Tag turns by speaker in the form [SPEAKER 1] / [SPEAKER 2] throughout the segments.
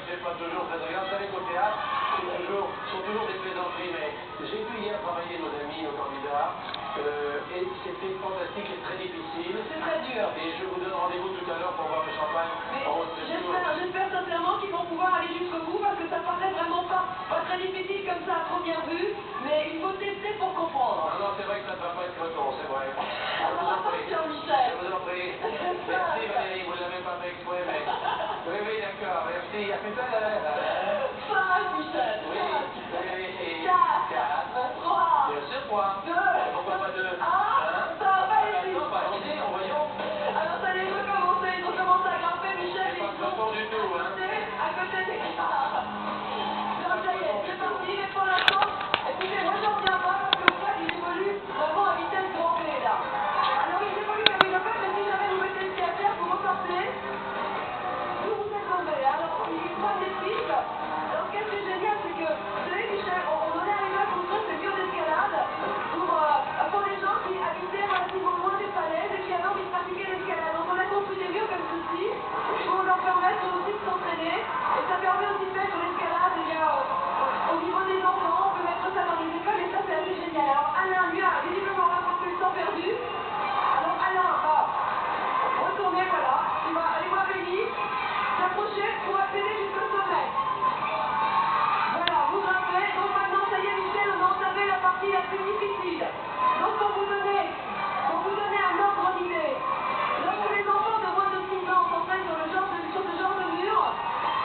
[SPEAKER 1] c'est pas toujours très agréable. Vous savez qu'au théâtre, sont toujours des plaisanteries, mais j'ai vu hier travailler nos amis, nos candidats, et c'était fantastique et très difficile.
[SPEAKER 2] C'est très dur.
[SPEAKER 1] Et je vous donne rendez-vous tout à l'heure pour boire le champagne.
[SPEAKER 2] J'espère sincèrement qu'ils vont pouvoir aller jusqu'au bout parce que ça paraît vraiment pas très difficile comme ça à première vue, mais il faut tester pour comprendre.
[SPEAKER 1] Non, c'est vrai que ça ne va pas être breton, c'est vrai.
[SPEAKER 2] Jean-Michel.
[SPEAKER 1] Je vous en prie. Merci Valérie, vous ne l'avez pas fait exprès, mais... Oui, d'accord, merci. À plus tard.
[SPEAKER 2] 5, Michel.
[SPEAKER 1] Oui,
[SPEAKER 2] 4. 3.
[SPEAKER 1] Bien sûr, 3.
[SPEAKER 2] 2.
[SPEAKER 1] Pourquoi pas 2?
[SPEAKER 2] Ça va pas aller vite.
[SPEAKER 1] Non, bah allons-y, voyons.
[SPEAKER 2] Alors ça allez recommencer, il faut commencer à grimper, Michel.
[SPEAKER 1] C'est pas breton du tout, hein.
[SPEAKER 2] À côté des guitares. Donc ça y est, c'est parti, mais pour l'instant, écoutez, moi j'en reviens pas parce que le fait il évolue vraiment à vitesse grand V là. Alors il évolue comme il le fait, mais si jamais vous mettez le pied à terre, vous repartez. Vous êtes tombé. Alors il prend des pistes. Alors qu'est-ce qui est génial, c'est que, vous savez Michel, on en est arrivé à construire ces murs d'escalade pour les gens qui habitaient relativement loin des falaises et qui avaient envie de pratiquer l'escalade. Donc on a construit des murs comme ceci pour leur permettre aussi de s'entraîner. Et ça permet aussi de mettre l'escalade au niveau des enfants. On peut mettre ça dans les écoles et ça c'est assez génial. Alors Alain, lui, a visiblement rattrapé le temps perdu. Alors Alain, retournez, voilà. Il va aller voir Rémi, s'approcher pour accéder jusqu'au sommet. Voilà, vous grimpez. Donc maintenant, ça y est, Michel, on a entamé la partie la plus difficile. Donc pour vous donner un ordre d'idée, lorsque les enfants de moins de 6 ans s'entraînent sur ce genre de mur,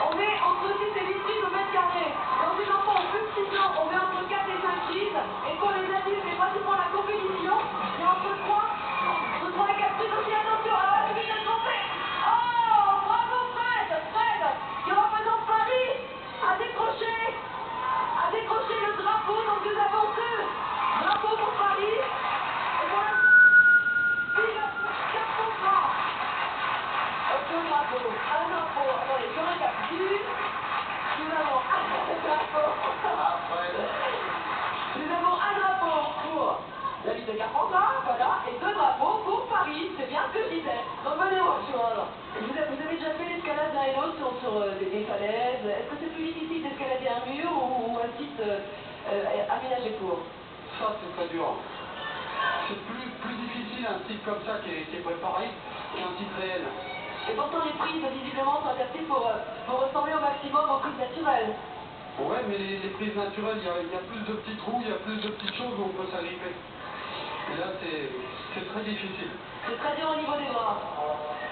[SPEAKER 2] on met entre 6 et 8 prises au mètre carré. Quand les enfants ont plus de 6 ans, on met entre 4 et 5 prises. Et pour les adultes, et pratiquement la compétition, il y a entre 3 et 4 prises aussi. Attention, alors là, c'est vite de tromper. Oh, bravo Fred, qui représente Paris, a décroché le drapeau, donc nous avons 2 drapeaux pour Paris. Et voilà, il a 4 contrats. 2 drapeaux, 1 drapeau. Attendez, je récapitule. Nous avons un drapeau. Nous avons un drapeau pour la ville de Carpentras, voilà, et 2 drapeaux pour Paris. C'est bien ce que je disais. Donc venez vous rejoindre. Vous avez déjà fait l'escalade d'un et l'autre sur des falaises. Est-ce que c'est plus difficile d'escalader un mur ou un site aménagé pour?
[SPEAKER 3] Ça, c'est très dur. C'est plus difficile un site comme ça qui est préparé qu'un site réel.
[SPEAKER 2] Et pourtant les prises visiblement sont adaptées pour ressembler au maximum aux prises naturelles.
[SPEAKER 3] Ouais, mais les prises naturelles, il y a plus de petits trous, il y a plus de petites choses où on peut s'agripper. Et là, c'est très difficile.
[SPEAKER 2] C'est très dur au niveau des bras.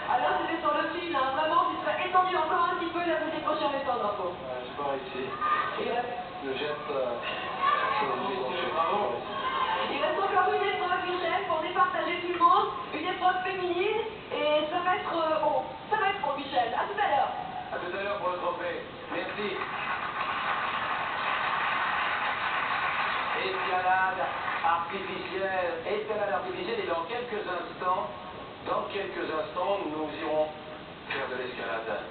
[SPEAKER 2] Alors c'était sur le fil, hein, vraiment, tu serais étendu encore un petit peu, là vous décrochez en mettant le drapeau.
[SPEAKER 1] Je vais ici.
[SPEAKER 2] Et
[SPEAKER 1] Je jette... Bravo.
[SPEAKER 2] il reste encore une épreuve, Michel, pour départager tout le monde. Une épreuve féminine, et ça va être haut. Ça va être haut, Michel. À tout à l'heure.
[SPEAKER 1] À tout à l'heure pour le trophée. Merci. Escalade artificielle, et dans quelques instants, nous irons faire de l'escalade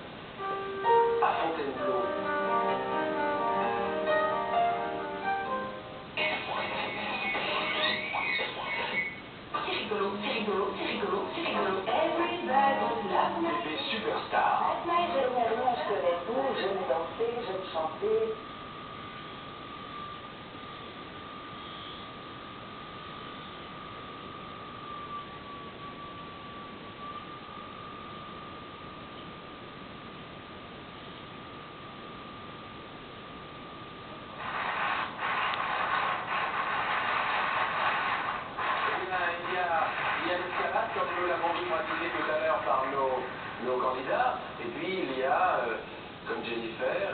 [SPEAKER 1] à Fontainebleau.
[SPEAKER 4] C'est rigolo. Everybody loves me.
[SPEAKER 1] Des superstars.
[SPEAKER 4] Last night, je venais jusque avec vous, j'aime danser, j'aime chanter.
[SPEAKER 1] Il y a l'escalade, comme nous l'avons vu pratiquer tout à l'heure par nos candidats, et puis il y a, comme Jennifer,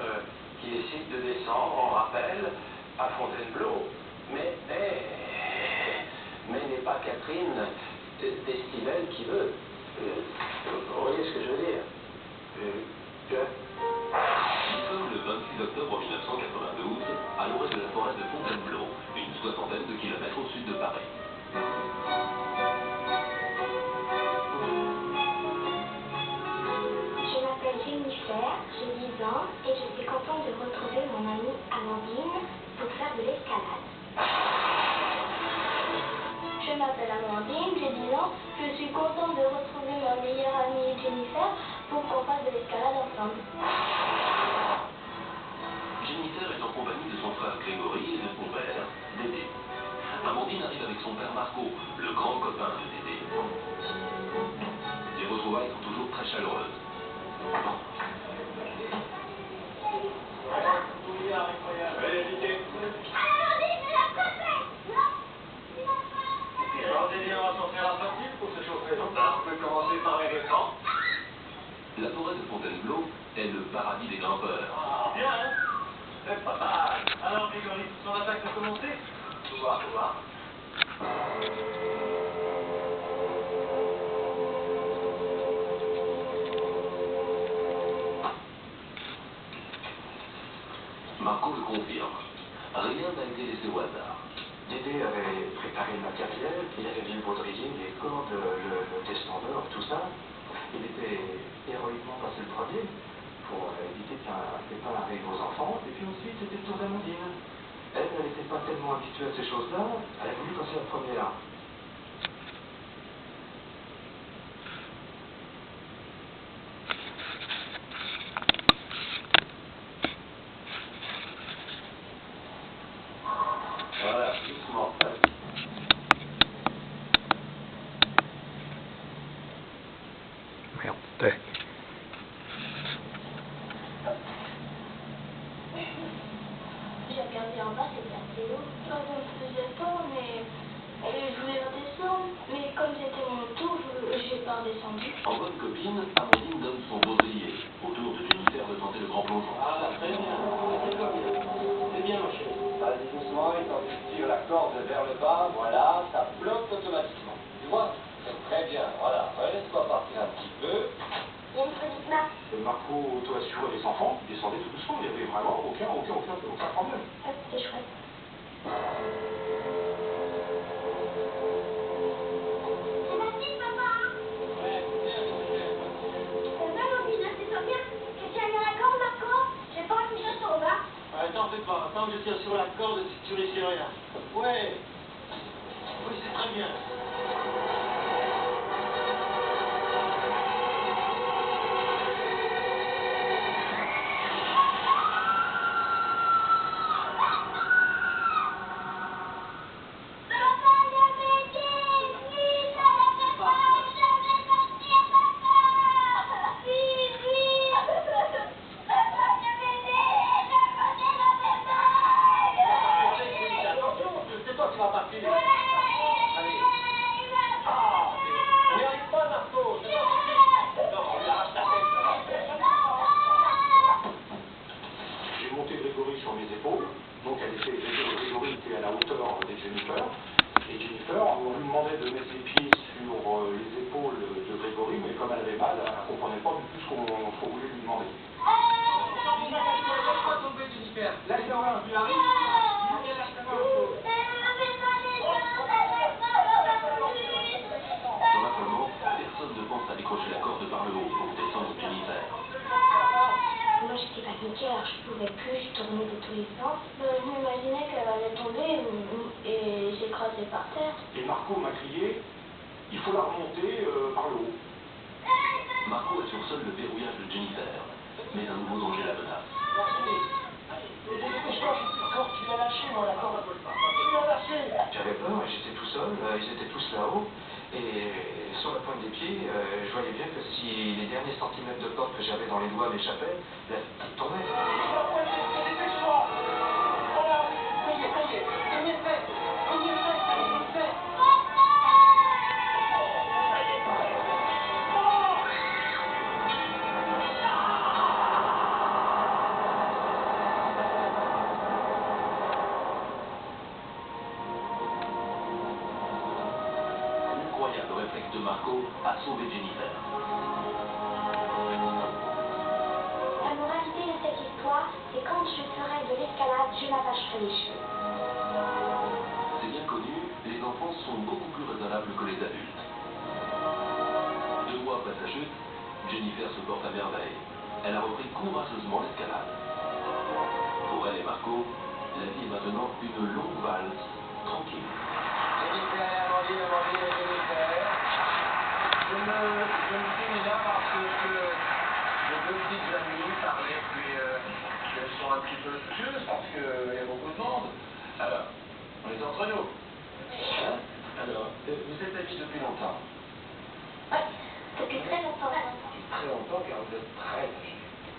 [SPEAKER 1] qui décide de descendre en rappel à Fontainebleau. Mais n'est pas Catherine Destivelle qui veut. Vous voyez ce que je veux dire?
[SPEAKER 5] Nous sommes le 26 octobre 1992, à l'ouest de la forêt de Fontainebleau, une soixantaine de kilomètres au sud de Paris.
[SPEAKER 6] Je m'appelle Jennifer, j'ai 10 ans et je suis contente de retrouver mon amie Amandine pour faire de l'escalade. Je m'appelle Amandine, j'ai 10 ans, je suis contente de retrouver ma meilleure amie Jennifer pour qu'on fasse de l'escalade ensemble.
[SPEAKER 5] son père Marco, le grand copain de Dédé. Les retrouvailles sont toujours très chaleureuses. La forêt de Fontainebleau est le paradis des grimpeurs.
[SPEAKER 1] Bien, hein? C'est pas mal. Alors, Grégory, son attaque a commencé? Faut voir, faut voir.
[SPEAKER 5] Marco le confirme. Rien n'a été laissé au hasard.
[SPEAKER 7] Dédé avait préparé le matériel, il avait vu le baudrier, les cordes, le descendeur, tout ça. Il était héroïquement passé le premier pour éviter qu'un pépin arrive aux enfants. Et puis ensuite, c'était le tour d'Amandine. Elle n'était pas tellement habituée à ces choses-là, elle a voulu passer la première.
[SPEAKER 1] Voilà, doucement.
[SPEAKER 8] Merde.
[SPEAKER 6] J'ai regardé en bas, c'était assez haut. Ça me faisait peur, mais je voulais redescendre. Mais comme c'était mon tour, j'ai pas redescendu.
[SPEAKER 5] En bonne copine, Amandine donne son baudrier. Au tour de Jennifer de tenter le grand plongeon.
[SPEAKER 1] Ah, très bien. C'est comme bien. C'est bien, ma chérie. Vas-y doucement, et quand tu tires la corde vers le bas, voilà, ça bloque automatiquement. Tu vois? C'est très bien. Voilà. Laisse-toi partir un petit peu.
[SPEAKER 6] Il y a une petite marque.
[SPEAKER 7] Marco auto-assurait les enfants, il descendait tout doucement, il n'y avait vraiment aucun problème.
[SPEAKER 6] Ah, c'était chouette. C'est facile, papa.
[SPEAKER 1] Ouais, bien,
[SPEAKER 6] T'as mal au nez, c'est pas bien. Tu tiens bien la corde, Marco? J'ai pas envie que je tombe, hein.
[SPEAKER 1] ouais, t'en fais pas. Tant que je tire sur la corde, tu risques rien. Ouais. Oui, c'est très bien. C'est toi qui vas partir. Allez. Ah, on n'y arrive pas, Marco. C'est pas possible. Non, on lui arrache la tête.
[SPEAKER 7] J'ai monté Grégory sur mes épaules, donc Grégory était à la hauteur de Jennifer. Et Jennifer, on lui demandait de mettre ses pieds sur les épaules de Grégory, mais comme elle avait mal, elle ne comprenait pas du tout ce qu'on voulait lui demander.
[SPEAKER 1] Laisse-toi tomber, Jennifer. Laisse-moi, tu arrives.
[SPEAKER 5] Dans l'appartement, personne ne pense à décrocher la corde par le haut pour descendre Jennifer.
[SPEAKER 6] Moi, j'étais paniquée, alors je pouvais plus, je tournais de tous les sens. Je m'imaginais qu'elle allait tomber et j'écrasais par terre.
[SPEAKER 7] Et Marco m'a crié, il faut la remonter par le haut.
[SPEAKER 5] Marco assure seul le verrouillage de Jennifer, mais un nouveau danger la menace.
[SPEAKER 1] Tu l'as lâché, moi, la corde. Tu l'as lâché.
[SPEAKER 7] J'avais peur, j'étais tout seul, ils étaient tous là-haut. Et sur la pointe des pieds, je voyais bien que si les derniers centimètres de corde que j'avais dans les doigts m'échappaient, la petite tombait.
[SPEAKER 5] Incroyable réflexe de Marco a sauvé Jennifer.
[SPEAKER 6] La moralité de cette histoire, c'est quand je ferai de l'escalade, je m'attacherai les cheveux.
[SPEAKER 5] C'est bien connu, les enfants sont beaucoup plus raisonnables que les adultes. 2 mois après sa chute, Jennifer se porte à merveille. Elle a repris courageusement l'escalade. Pour elle et Marco, la vie est maintenant une longue valse, tranquille.
[SPEAKER 1] Jennifer, Jennifer. Je me suis là parce que les 2 petites amies parlaient qu'elles sont un petit peu soucieuses parce qu'il y a beaucoup de monde. Alors, on est entre nous. Hein? Alors, vous êtes amis depuis longtemps?
[SPEAKER 6] Oui, depuis très longtemps maintenant.
[SPEAKER 1] Depuis très longtemps, car vous êtes très âgé.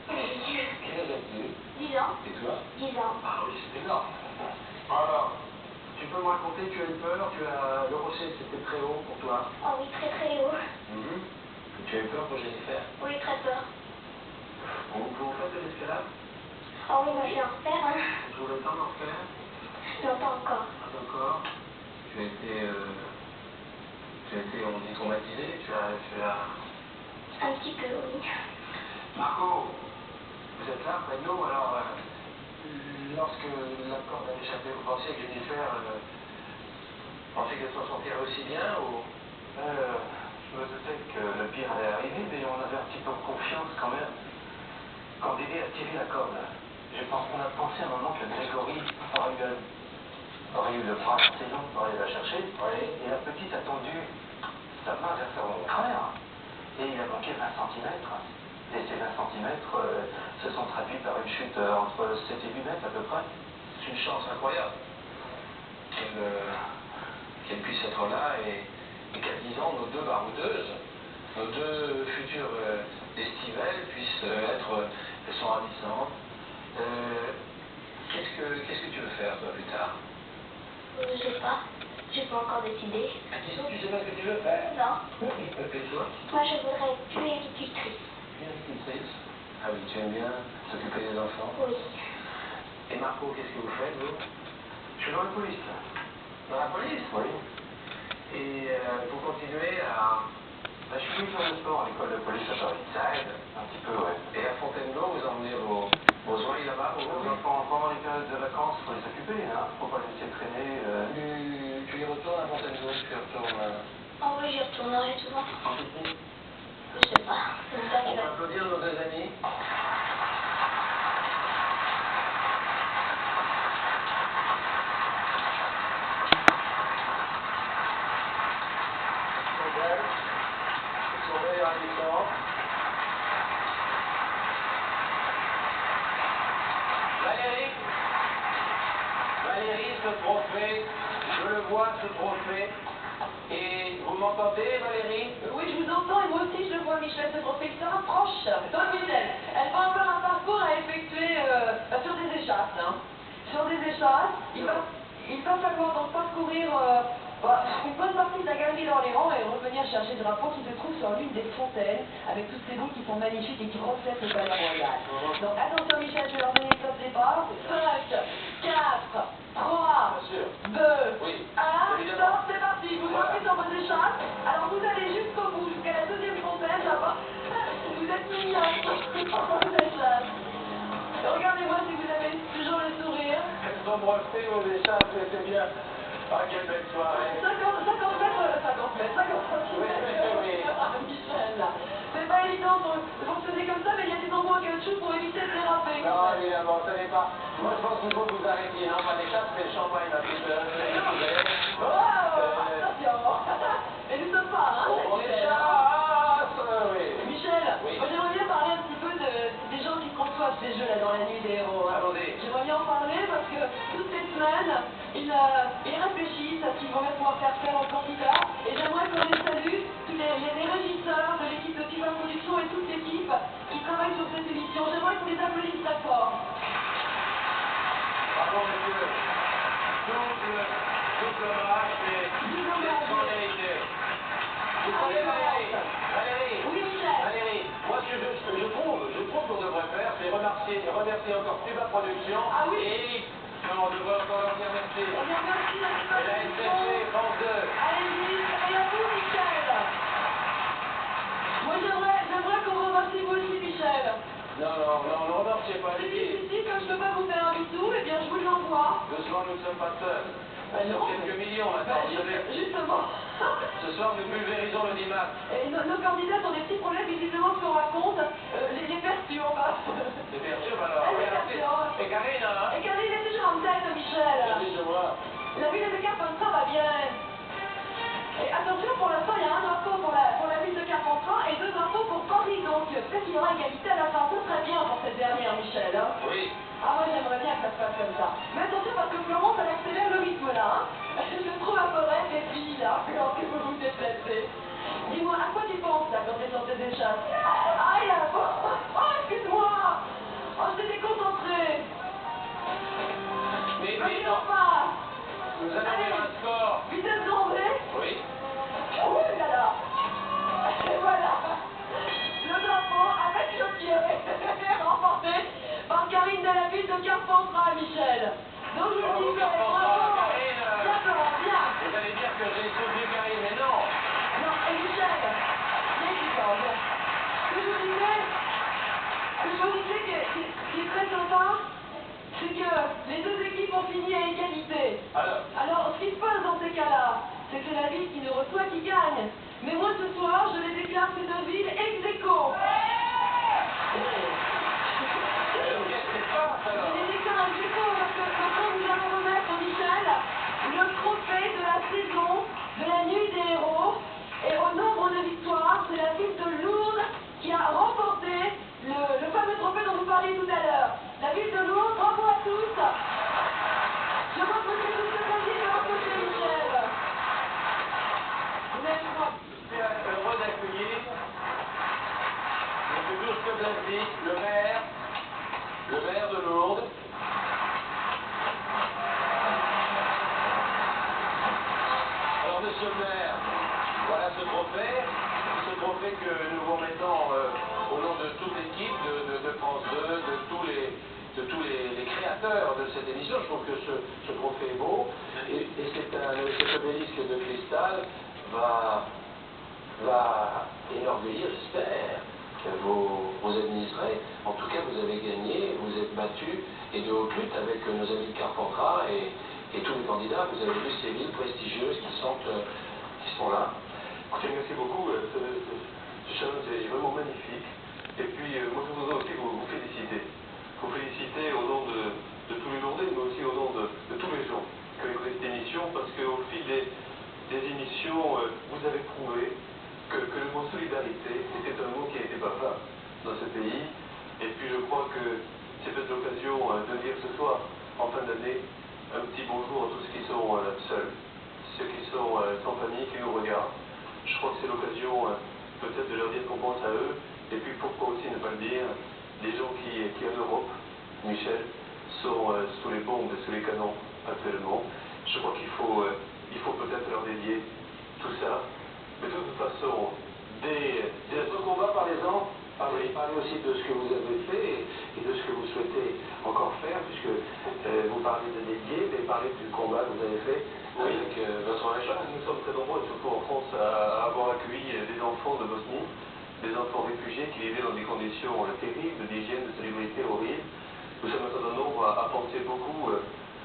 [SPEAKER 1] Quel âge as-tu?
[SPEAKER 6] 10 ans.
[SPEAKER 1] Et toi?
[SPEAKER 6] 10 ans.
[SPEAKER 1] Ah oui, c'est énorme. Alors, tu peux me raconter, tu as eu peur, le rocher c'était très haut pour toi?
[SPEAKER 6] Oh oui, très très haut.
[SPEAKER 1] Tu as eu peur pour Jennifer?
[SPEAKER 6] Oui, très peur.
[SPEAKER 1] Vous faites de l'escalade?
[SPEAKER 6] Oh oui, moi je vais en refaire, hein.
[SPEAKER 1] Vous avez le temps d'en faire?
[SPEAKER 6] Non, pas encore.
[SPEAKER 1] Pas encore. Tu as été, on dit, traumatisé? Tu as...
[SPEAKER 6] Un petit peu, oui.
[SPEAKER 1] Marco, vous êtes là près de nous, alors lorsque la corde a échappé, vous pensiez que Jennifer pensait qu'elle s'en sortirait aussi bien ou... Je me doutais que le pire allait arriver, mais on avait un petit peu confiance quand même. Quand Dédé a tiré la corde, on a pensé un moment que Grégory aurait eu le bras assez long pour aller la chercher, et la petite a tendu sa main vers son frère, et il a manqué 20 cm. Et ces 20 cm se sont traduits par une chute entre 7 et 8 mètres à peu près. C'est une chance incroyable qu'elle puisse être là et qu'à 10 ans, nos deux baroudeuses, nos deux futures estivelles puissent elles sont ravissantes. Qu'est-ce que tu veux faire toi plus tard?
[SPEAKER 6] Je sais pas. J'ai pas encore décidé.
[SPEAKER 1] À 10 ans, tu sais pas ce que tu veux faire?
[SPEAKER 6] Non.
[SPEAKER 1] Et toi?
[SPEAKER 6] Moi je voudrais être puéricultrice.
[SPEAKER 1] Puéricultrice? Ah oui, tu aimes bien s'occuper des enfants?
[SPEAKER 6] Oui.
[SPEAKER 1] Et Marco, qu'est-ce que vous faites, vous? Je suis dans la police. Dans la police? Oui. Et vous continuez à... Je suis venu faire le sport à l'école de police à Paris. Ça aide? Un petit peu, ouais. Et à Fontainebleau, vous emmenez vos oreilles là-bas? Vos enfants, pendant les périodes de vacances, il faut les occuper, hein. Faut pas les laisser traîner. Tu y retournes à Fontainebleau? Tu y retournes...
[SPEAKER 6] Oh oui, j'y retournerai souvent.
[SPEAKER 1] En pique-nique?
[SPEAKER 6] Je sais pas. C'est ça
[SPEAKER 1] On
[SPEAKER 6] qui
[SPEAKER 1] peut
[SPEAKER 6] va.
[SPEAKER 1] applaudir nos deux amis. Valérie, ce trophée, je le vois, ce trophée. Et vous m'entendez, Valérie?
[SPEAKER 2] Oui, je vous entends et moi aussi je le vois, Michel, ce trophée qui se rapproche. Donc Michel, elle va avoir un parcours à effectuer sur des échasses. Hein. Sur des échasses, il va falloir donc parcourir une bonne partie de la galerie d'Orléans et revenir chercher le drapeau qui se trouve sur l'une des fontaines avec toutes ces boules qui sont magnifiques et qui reflètent le palais royal. Donc attention Michel, je vais leur donner le top départ. 5, 4, 3, 2, 1, stop, c'est parti. Vous montez dans vos échasses. Alors vous allez jusqu'au bout, jusqu'à la deuxième fontaine là-bas. Vous êtes mignons dans vos échasses. Regardez-moi si vous avez toujours le sourire.
[SPEAKER 1] Elles sont brossées vos échasses, c'est bien. Ah, quelle belle soirée.
[SPEAKER 2] 50 cm.
[SPEAKER 1] Oui.
[SPEAKER 2] Michel, c'est pas évident de fonctionner comme ça, mais il y a des endroits en caoutchouc pour éviter de déraper.
[SPEAKER 1] Non, évidemment, ce n'est pas. Moi, je pense qu'il faut que vous arrêtiez. Non, pas d'échasse, mais le champagne, ma petite.
[SPEAKER 2] Oh, attention. Mais nous sommes pas, hein.
[SPEAKER 1] On échasse, oui.
[SPEAKER 2] Michel,
[SPEAKER 1] Oui.
[SPEAKER 2] moi j'aimerais bien parler un petit peu des gens qui conçoivent ces jeux là dans la nuit des héros. Hein.
[SPEAKER 1] Attendez.
[SPEAKER 2] J'aimerais bien en parler parce que toutes ces semaines, ils réfléchissent à ce qu'ils vont pouvoir faire aux candidats. Et j'aimerais qu'on les salue, tous les régisseurs de l'équipe de FIFA Production et toute l'équipe qui travaille sur cette émission. J'aimerais qu'on les applaudisse très fort.
[SPEAKER 1] Bravo, monsieur. Tout le match est son vérité. Vous savez, Valérie,
[SPEAKER 2] Oui, Michel.
[SPEAKER 1] Valérie, moi, ce que je trouve qu'on devrait faire, c'est remercier encore Cuba Production.
[SPEAKER 2] Ah oui.
[SPEAKER 1] Et on devrait encore leur dire merci.
[SPEAKER 2] Eh bien, merci à
[SPEAKER 1] Et la SCC, France 2.
[SPEAKER 2] Allez-y, et à vous, Michel. Moi, j'aimerais qu'on remercie vous aussi, Michel.
[SPEAKER 1] Non, ne remerciez pas les filles.
[SPEAKER 2] Si, comme je ne peux pas vous faire un bisou, eh bien, je vous l'envoie.
[SPEAKER 1] Doucement, nous ne sommes pas seuls. Nous sommes quelques millions maintenant, vous savez.
[SPEAKER 2] Justement.
[SPEAKER 1] Ce soir, nous pulvérisons le dimanche.
[SPEAKER 2] Et nos candidats ont des petits problèmes, visiblement, ce qu'on raconte, les perturbe.
[SPEAKER 1] C'est perturbe alors.
[SPEAKER 2] Les perturbe.
[SPEAKER 1] Et Karine, hein?
[SPEAKER 2] Et Karine est toujours en tête, Michel.
[SPEAKER 1] Oui, je vois.
[SPEAKER 2] La ville de Carpentras va bien. Et attention, pour l'instant, il y a un drapeau pour la ville de Carpentras et 2 drapeaux pour Paris. Donc, peut-être qu'il y aura égalité à la fin. C'est très bien pour cette dernière, Michel. Hein.
[SPEAKER 1] Oui.
[SPEAKER 2] Ah, moi, j'aimerais bien que ça se passe comme ça. Mais attention, parce que Florence, elle accélère le rythme, là. Hein. Je trouve un peu raide, les filles, là. Soyons pas.
[SPEAKER 1] Nous allons vers un score.
[SPEAKER 2] Vitesse grand V.
[SPEAKER 1] Oui.
[SPEAKER 2] Oh là là. Et voilà. Le drapeau avec le pied remporté par Karine Delaville de Carpentras, Michel. Donc je vous dis bravo. D'accord, bien.
[SPEAKER 1] Vous allez dire que j'ai soutenu Karine, mais non.
[SPEAKER 2] Non, et Michel, bien d'accord, bien. Ce que je vous disais que ce qui est très sympa, c'est que les deux équipes ont fini à égalité. Alors, ce qui se passe dans ces cas-là, c'est que c'est la ville qui ne reçoit qui gagne. Mais moi, ce soir, je les déclare ces deux villes ex-aequo.
[SPEAKER 1] Qu'est-ce qui se passe
[SPEAKER 2] Je
[SPEAKER 1] alors?
[SPEAKER 2] les déclare ex-aequo parce que maintenant, nous allons remettre, Michel, le trophée de la saison de la Nuit des Héros. Et au nombre de victoires, c'est la ville de Lourdes qui a remporté le fameux trophée dont vous parliez tout à l'heure. La ville de Lourdes, bravo à tous. Je vois que c'est tout ce plaisir de votre côté, Michel. Vous n'êtes pas.
[SPEAKER 1] Je suis heureux d'accueillir M. Dusko Blaznik, le maire de Lourdes. Alors, monsieur le maire, voilà ce trophée que nous vous remettons au nom de toute l'équipe de France 2, de tous les créateurs de cette émission. Je trouve que ce trophée est beau et cet obélisque de cristal va énorgueillir, j'espère, vos administrés. En tout cas, vous avez gagné, vous êtes battus et de haute lutte avec nos amis de Carpentras et tous les candidats. Vous avez vu ces villes prestigieuses qui sont là.
[SPEAKER 8] Écoutez, merci beaucoup. Ce challenge est vraiment magnifique. Et puis, moi, je voudrais aussi vous féliciter. Vous féliciter au nom de tous les Lourdais, mais aussi au nom de tous les gens qui ont écouté cette émission, parce qu'au fil des émissions, vous avez prouvé que le mot solidarité était un mot qui n'était pas vain dans ce pays. Et puis, je crois que c'est peut-être l'occasion de dire ce soir, en fin d'année, un petit bonjour à tous ceux qui sont seuls, ceux qui sont sans famille, qui nous regardent. Je crois que c'est l'occasion peut-être de leur dire qu'on pense à eux. Et puis pourquoi aussi ne pas le dire, des gens qui en Europe, Michel, sont sous les bombes et sous les canons actuellement. Je crois qu'il faut peut-être leur dédier tout ça. Mais de toute façon,
[SPEAKER 1] Notre combat, parlez-en. Parlez aussi de ce que vous avez fait et de ce que vous souhaitez encore faire, puisque vous parlez de dédier, mais parlez du combat que vous avez fait avec votre région.
[SPEAKER 8] nous sommes très nombreux, surtout en France, à avoir accueilli des enfants de Bosnie, des enfants réfugiés qui vivaient dans des conditions terribles, d'hygiène, de salubrité horribles. Nous sommes un certain nombre à penser beaucoup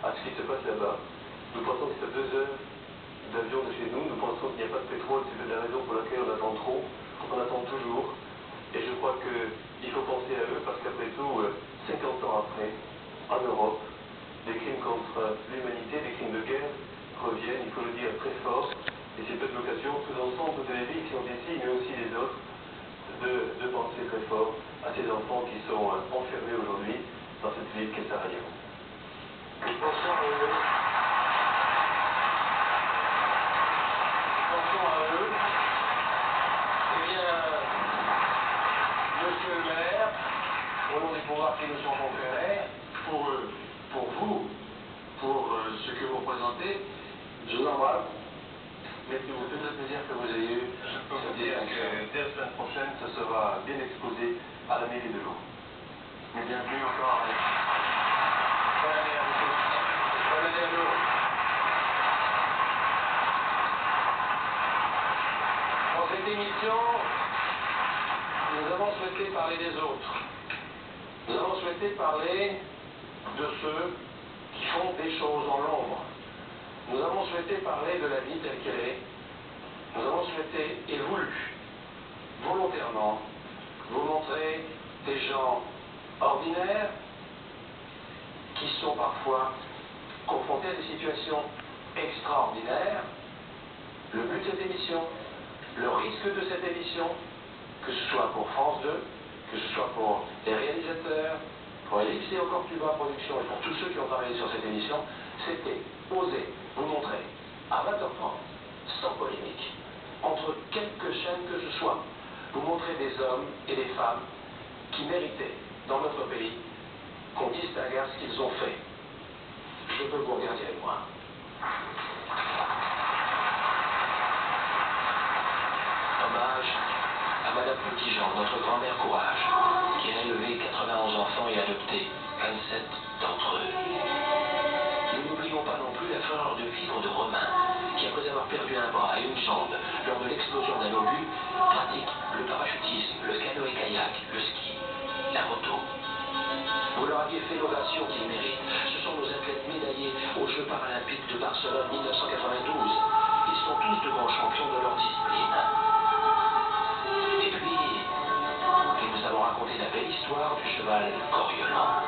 [SPEAKER 8] à ce qui se passe là-bas. Nous pensons que c'est à 2 heures d'avion de chez nous. Nous pensons qu'il n'y a pas de pétrole, c'est la raison pour laquelle on attend trop. On attend toujours. Et je crois qu'il faut penser à eux parce qu'après tout, 50 ans après, en Europe, des crimes contre l'humanité, des crimes de guerre reviennent, il faut le dire très fort. Et c'est peut-être l'occasion, tous ensemble, toutes les villes qui sont ici, mais aussi les autres, de penser très fort à ces enfants qui sont enfermés aujourd'hui dans cette ville qu'est Sarajevo.
[SPEAKER 1] Attention à eux. Attention à eux. Eh bien, monsieur le maire, au nom des pouvoirs qui nous sont conférés, pour eux, pour vous, pour ce que vous représentez, je vous embrasse. Merci beaucoup de le plaisir que vous ayez eu.
[SPEAKER 8] Je peux vous dire que dès la semaine prochaine, ce sera bien exposé à la mairie de Lourdes.
[SPEAKER 1] Et bienvenue encore. Bonne année à vous tous. Bonne année à nous. Dans cette émission, nous avons souhaité parler des autres. Nous avons souhaité parler de ceux qui font des choses dans l'ombre. Nous avons souhaité parler de la vie telle qu'elle est. Nous avons souhaité et voulu, volontairement, vous montrer des gens ordinaires qui sont parfois confrontés à des situations extraordinaires. Le but de cette émission, le risque de cette émission, que ce soit pour France 2, que ce soit pour les réalisateurs, pour Elixir et Cortuba Productions et pour tous ceux qui ont travaillé sur cette émission, c'était oser vous montrer à 20h30, sans polémique, entre quelques chaînes que ce soit, vous montrer des hommes et des femmes qui méritaient, dans notre pays, qu'on distingue ce qu'ils ont fait. je veux que vous regardiez avec moi. Hommage à Madame Petitjean, notre grand-mère Courage, qui a élevé 91 enfants et adopté 27 d'entre eux. Nous n'oublions pas non plus la fureur de vivre de Romain, qui après avoir perdu un bras et une jambe lors de l'explosion d'un obus, pratique le parachutisme, le canoë-kayak, le ski, la moto. Vous leur aviez fait l'ovation qu'ils méritent. Ce sont nos athlètes médaillés aux Jeux paralympiques de Barcelone 1992. Ils sont tous de grands champions de leur discipline. Et puis nous avons raconté la belle histoire du cheval Coriolan,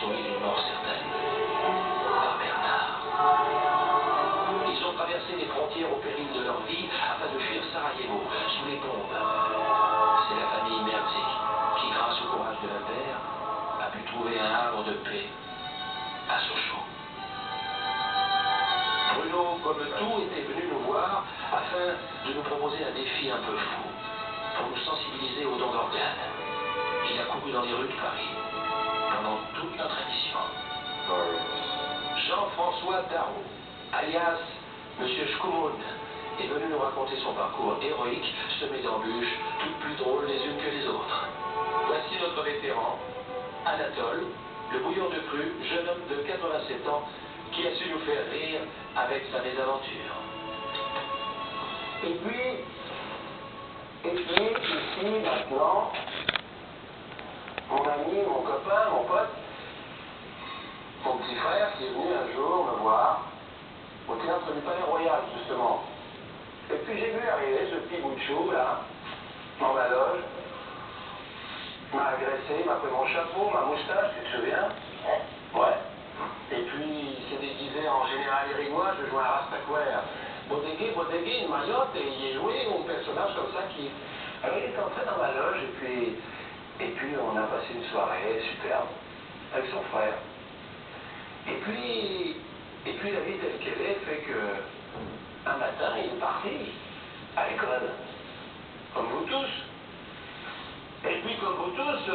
[SPEAKER 1] sauvé d'une mort certaine par Bernard. Ils ont traversé les frontières au péril de leur vie afin de fuir Sarajevo sous les bombes. C'est la famille Merzik qui, grâce au courage de la terre, a pu trouver un havre de paix à Sochaux. Bruno, comme tout, était venu nous voir afin de nous proposer un défi un peu fou pour nous sensibiliser aux dons d'organes. Il a couru dans les rues de Paris pendant toute notre émission. Jean-François Darrow, alias Monsieur Schkumun, est venu nous raconter son parcours héroïque, semé d'embûches, toutes plus drôles les unes que les autres. Voici notre vétéran, Anatole, le bouillon de cru, jeune homme de 87 ans, qui a su nous faire rire avec sa mésaventure. Et puis, ici, maintenant, mon ami, mon copain, mon pote, mon petit frère qui est venu un jour me voir au théâtre du Palais Royal, justement. Et puis j'ai vu arriver ce petit bout de chou, là, dans ma loge. Il m'a agressé, il m'a pris mon chapeau, ma moustache, tu te souviens? Ouais. Et puis il s'est déguisé en général irigois, je jouais un rastaquaire. Bodegui, une maillotte, et il est joué un personnage comme ça qui... Alors il est entré dans ma loge, et puis on a passé une soirée superbe, avec son frère. Et puis la vie telle qu'elle est fait que un matin il est parti à l'école, comme vous tous. Et puis comme vous tous,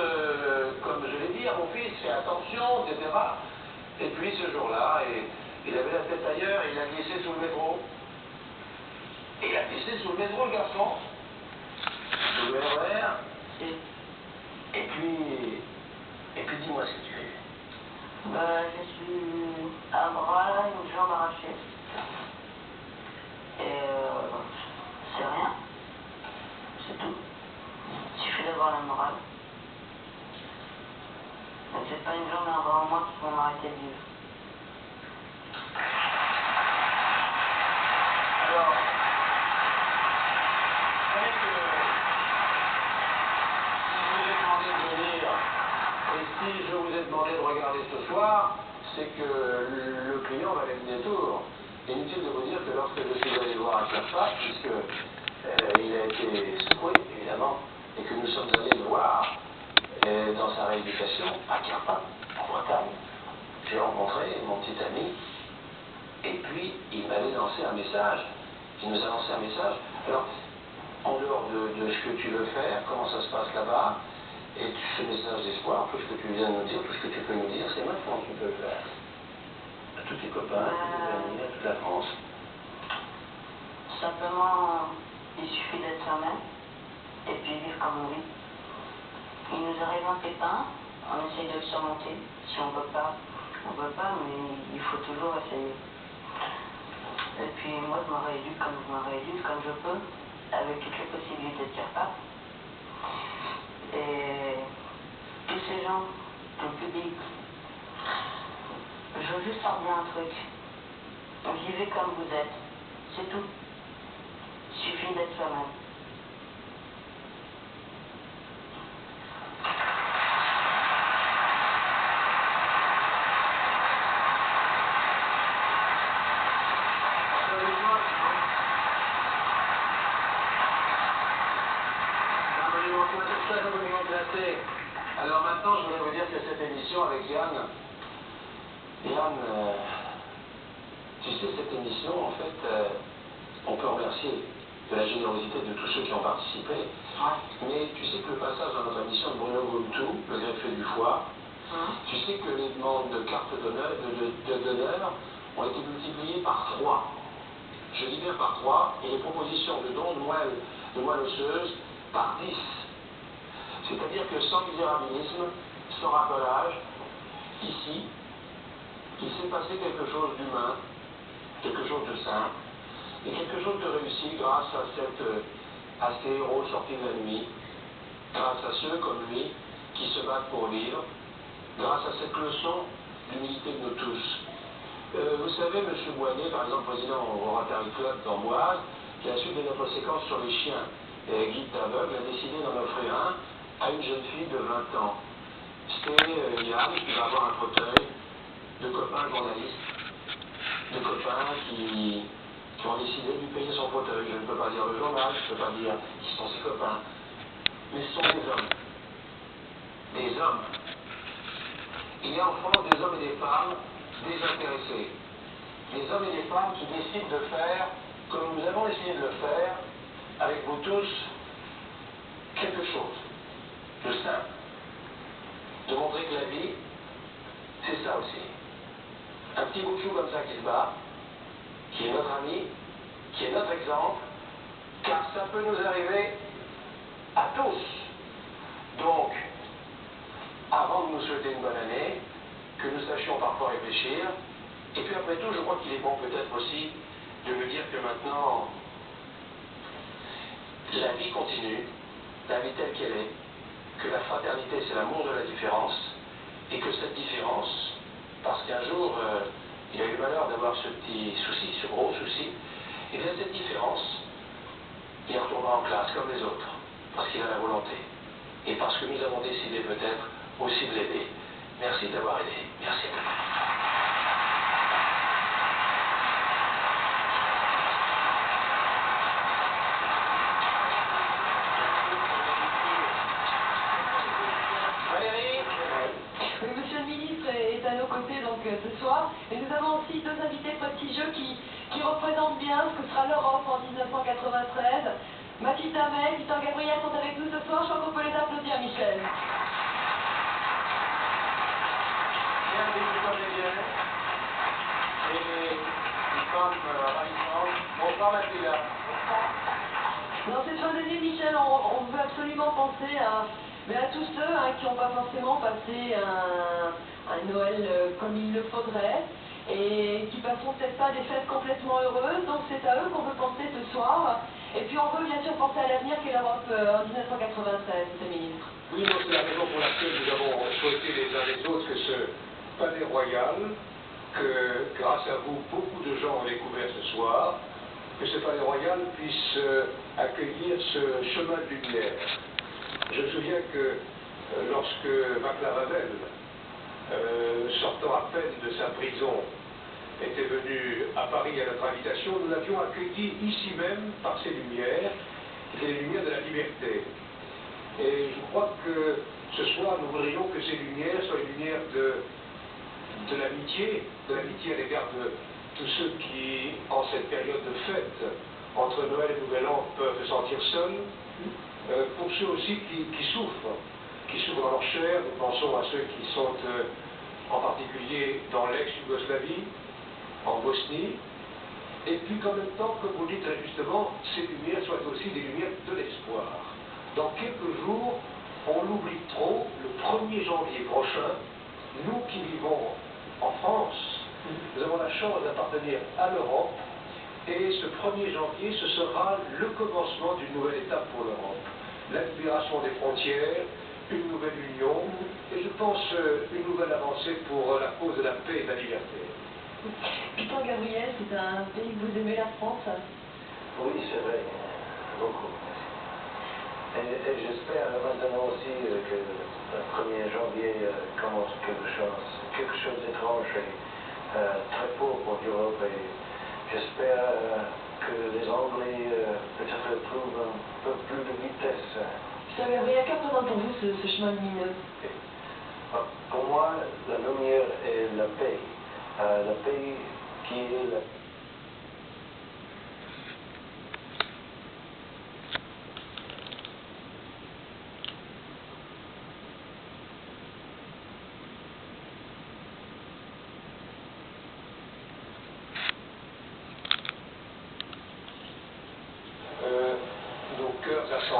[SPEAKER 1] comme je l'ai dit à mon fils, fais attention, etc. Et puis ce jour-là, il avait la tête ailleurs, il a glissé sous le métro. Et il a glissé sous le métro, le garçon. Sous le RER. Et puis dis-moi ce que tu fais.
[SPEAKER 4] Je suis un bras, une jambe arrachée. Et c'est rien. C'est tout. Il suffit d'avoir la morale. Donc c'est pas une jambe et un bras en moins qui vont m'arrêter de vivre.
[SPEAKER 1] Alors, vous savez que si je vous ai demandé de venir, et si je vous ai demandé de regarder ce soir, c'est que le client valait le détour. Inutile de vous dire que lorsque je suis allé le voir à Clairpac, puisque il a été secoué, évidemment, et que nous sommes allés le voir dans sa rééducation à Clairpac, en Bretagne, j'ai rencontré mon petit ami, et puis il m'avait lancé un message. Il nous a lancé un message. Alors, en dehors de ce que tu veux faire, comment ça se passe là-bas, et ce message d'espoir, tout ce que tu viens de nous dire, tout ce que tu peux nous dire, c'est maintenant que tu peux le faire. À tous tes copains, à tous tes amis, à toute la France.
[SPEAKER 4] Simplement, il suffit d'être soi-même et puis vivre comme on vit. Il nous arrive un pépin, on essaye de le surmonter. Si on peut pas, mais il faut toujours essayer. Et puis moi, je me rééduque comme je peux, avec toutes les possibilités de Clairpac. Et tous ces gens, tout le public, je veux juste leur dire un truc. Vivez comme vous êtes, c'est tout. Il suffit d'être soi-même.
[SPEAKER 1] Alors maintenant, je voulais vous dire que cette émission avec Yann, tu sais, cette émission, en fait, on peut remercier de la générosité de tous ceux qui ont participé. Mais tu sais que le passage dans notre émission de Bruno Goumtou, le greffier du foie, Tu sais que les demandes de cartes d'honneur ont été multipliées par 3. Je dis bien par 3, et les propositions de dons de moelle osseuse par 10. C'est-à-dire que sans misérabilisme, sans raffolage, ici, il s'est passé quelque chose d'humain, quelque chose de simple, et quelque chose de réussi grâce à ces héros sortis de la nuit, grâce à ceux comme lui qui se battent pour vivre, grâce à cette leçon d'humilité de nous tous. Vous savez, M. Boinet, par exemple, président au Rotary Club d'Amboise, qui a suivi notre séquence sur les chiens et guide d'aveugle, a décidé d'en offrir un à une jeune fille de 20 ans. C'est Yann qui va avoir un fauteuil, de copains journalistes, de copains qui ont décidé de lui payer son fauteuil. Je ne peux pas dire le journal, je ne peux pas dire qui sont ses copains, mais ce sont des hommes. Des hommes. Il y a en France des hommes et des femmes désintéressés. Des hommes et des femmes qui décident de faire, comme nous avons essayé de le faire, avec vous tous, quelque chose de simple. De montrer que la vie, c'est ça aussi. Un petit bout de chou comme ça qui se bat, qui est notre ami, qui est notre exemple, car ça peut nous arriver à tous. Donc, avant de nous souhaiter une bonne année, que nous sachions parfois réfléchir, et puis après tout, je crois qu'il est bon peut-être aussi de nous dire que maintenant, la vie continue, la vie telle qu'elle est, que la fraternité c'est l'amour de la différence, et que cette différence, parce qu'un jour, il a eu le malheur d'avoir ce petit souci, ce gros souci, et bien cette différence, il retournera en classe comme les autres, parce qu'il a la volonté, et parce que nous avons décidé peut-être aussi de l'aider. Merci d'avoir aidé. Merci.
[SPEAKER 2] Oui, monsieur le ministre est à nos côtés donc ce soir. Et nous avons aussi deux invités prestigieux qui représentent bien ce que sera l'Europe en 1993. Mathilde Hamel, Victor Gabriel sont avec nous ce soir. Je crois qu'on peut les applaudir, Michel.
[SPEAKER 1] Bonsoir Mathilde.
[SPEAKER 2] Dans cette fin d'année, Michel, on veut absolument penser à tous ceux qui n'ont pas forcément passé un Noël comme il le faudrait et qui passeront peut-être pas des fêtes complètement heureuses. Donc c'est à eux qu'on veut penser ce soir. Et puis on veut bien sûr penser à l'avenir qu'est l'Europe en 1993, monsieur le ministre.
[SPEAKER 9] Oui, donc c'est la raison pour laquelle nous avons souhaité les uns les autres que ce palais royal, que grâce à vous, beaucoup de gens ont découvert ce soir, que ce palais royal puisse accueillir ce chemin de lumière. Je me souviens que lorsque Václav Havel, sortant à peine de sa prison, était venu à Paris à notre invitation, nous l'avions accueilli ici même par ces lumières, les lumières de la liberté. Et je crois que ce soir, nous voudrions que ces lumières soient les lumières de l'amitié à l'égard de tous ceux qui, en cette période de fête, entre Noël et Nouvel An, peuvent se sentir seuls, pour ceux aussi qui souffrent dans leur chair. Nous pensons à ceux qui sont en particulier dans l'ex-Yougoslavie, en Bosnie, et puis qu'en même temps, comme vous dites très justement, ces lumières soient aussi des lumières de l'espoir. Dans quelques jours, on l'oublie trop, le 1er janvier prochain, nous qui vivons en France, nous avons la chance d'appartenir à l'Europe, et ce 1er janvier, ce sera le commencement d'une nouvelle étape pour l'Europe. La libération des frontières, une nouvelle union, et je pense une nouvelle avancée pour la cause de la paix et de la liberté.
[SPEAKER 2] Victor Gabriel, c'est un pays que vous aimez, la France?
[SPEAKER 1] Oui, c'est vrai, beaucoup. Et j'espère maintenant aussi que le 1er janvier commence quelque chose d'étrange et très beau pour l'Europe. Et j'espère que les Anglais peut-être trouvent un peu plus de vitesse.
[SPEAKER 2] Victor Gabriel, que représente pour vous ce chemin lumineux?
[SPEAKER 1] Pour moi, la lumière est la paix. La paix qui est la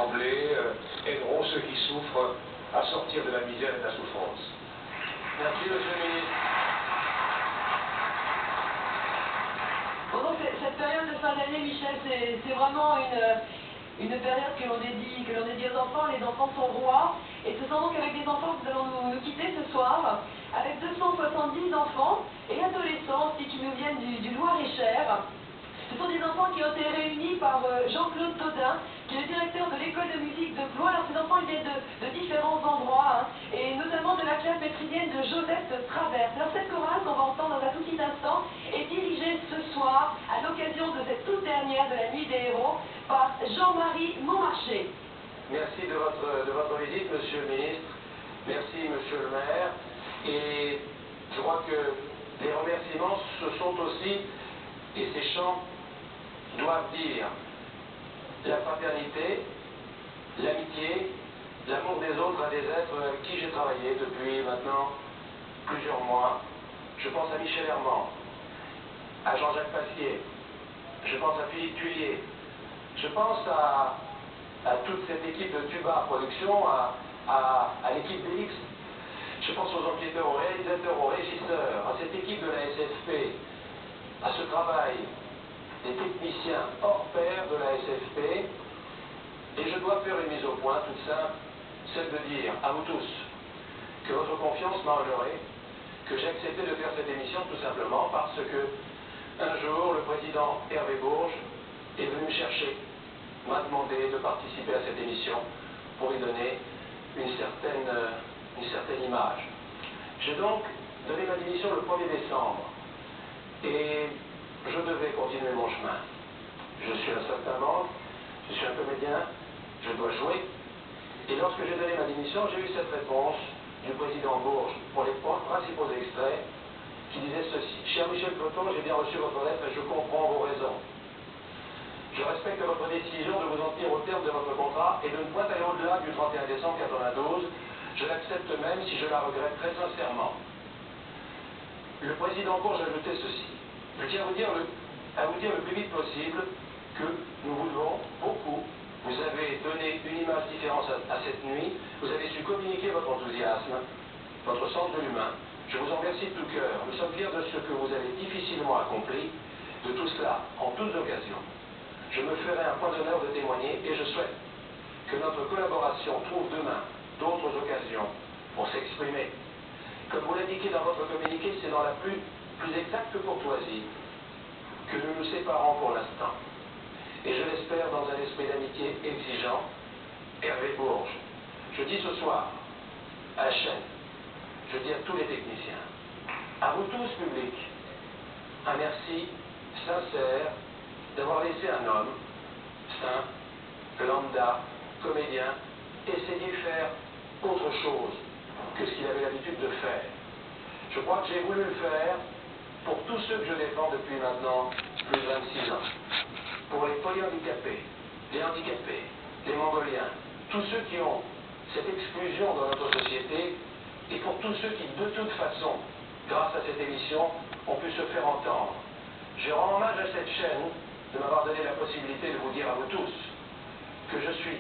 [SPEAKER 9] assemblées aideront ceux qui souffrent à sortir de la misère et de la souffrance.
[SPEAKER 1] Merci, monsieur le ministre.
[SPEAKER 2] Bon, donc cette période de fin d'année, Michel, c'est vraiment une période que l'on dédie aux enfants. Les enfants sont rois. Et ce sont donc avec des enfants que nous allons nous quitter ce soir, avec 270 enfants et adolescents aussi qui nous viennent du Loir-et-Cher. Ce sont des enfants qui ont été réunis par Jean-Claude Todin, qui est le directeur de l'école de musique de Blois. Alors ces enfants ils viennent de différents endroits, et notamment de la classe maîtrisienne de Joseph Travers. Alors cette chorale qu'on va entendre dans un tout petit instant est dirigée ce soir, à l'occasion de cette toute dernière de la Nuit des Héros, par Jean-Marie Montmarché.
[SPEAKER 1] Merci de votre visite, monsieur le ministre. Merci, monsieur le maire. Et je crois que les remerciements, ce sont aussi, et ces chants doivent dire la fraternité, l'amitié, l'amour des autres à des êtres avec qui j'ai travaillé depuis maintenant plusieurs mois. Je pense à Michel Herman, à Jean-Jacques Pasquier, je pense à Philippe Thuillier, je pense à toute cette équipe de Tuba Production, à l'équipe d'Elix, je pense aux enquêteurs, aux réalisateurs, aux régisseurs, à cette équipe de la SFP, à ce travail des techniciens hors pair de la SFP, et je dois faire une mise au point toute simple, celle de dire à vous tous que votre confiance m'a honoré, que j'ai accepté de faire cette émission tout simplement parce que un jour le président Hervé Bourges est venu me chercher, m'a demandé de participer à cette émission pour lui donner une certaine image. J'ai donc donné ma démission le 1er décembre et je devais continuer mon chemin. Je suis un saltimbanque, je suis un comédien, je dois jouer. Et lorsque j'ai donné ma démission, j'ai eu cette réponse du président Bourges pour les principaux extraits qui disait ceci. Cher Michel Cloton, j'ai bien reçu votre lettre et je comprends vos raisons. Je respecte votre décision de vous en tenir au terme de votre contrat et de ne point aller au-delà du 31 décembre 92. Je l'accepte même si je la regrette très sincèrement. Le président Bourges a ajouté ceci. Je tiens à vous dire le plus vite possible que nous vous devons beaucoup. Vous avez donné une image différente à cette nuit. Vous avez su communiquer votre enthousiasme, votre sens de l'humain. Je vous en remercie de tout cœur. Nous sommes fiers de ce que vous avez difficilement accompli, de tout cela, en toutes occasions. Je me ferai un point d'honneur de témoigner et je souhaite que notre collaboration trouve demain d'autres occasions pour s'exprimer. Comme vous l'indiquez dans votre communiqué, c'est dans la plus exacte courtoisie que nous nous séparons pour l'instant. Et je l'espère dans un esprit d'amitié exigeant, Hervé Bourges. Je dis ce soir, à la chaîne, je dis à tous les techniciens, à vous tous public, un merci sincère d'avoir laissé un homme, simple, lambda, comédien, essayer de faire autre chose que ce qu'il avait l'habitude de faire. Je crois que j'ai voulu le faire pour tous ceux que je défends depuis maintenant plus de 26 ans. Pour les polyhandicapés, les mongoliens, tous ceux qui ont cette exclusion dans notre société, et pour tous ceux qui, de toute façon, grâce à cette émission, ont pu se faire entendre. Je rends hommage à cette chaîne de m'avoir donné la possibilité de vous dire à vous tous que je suis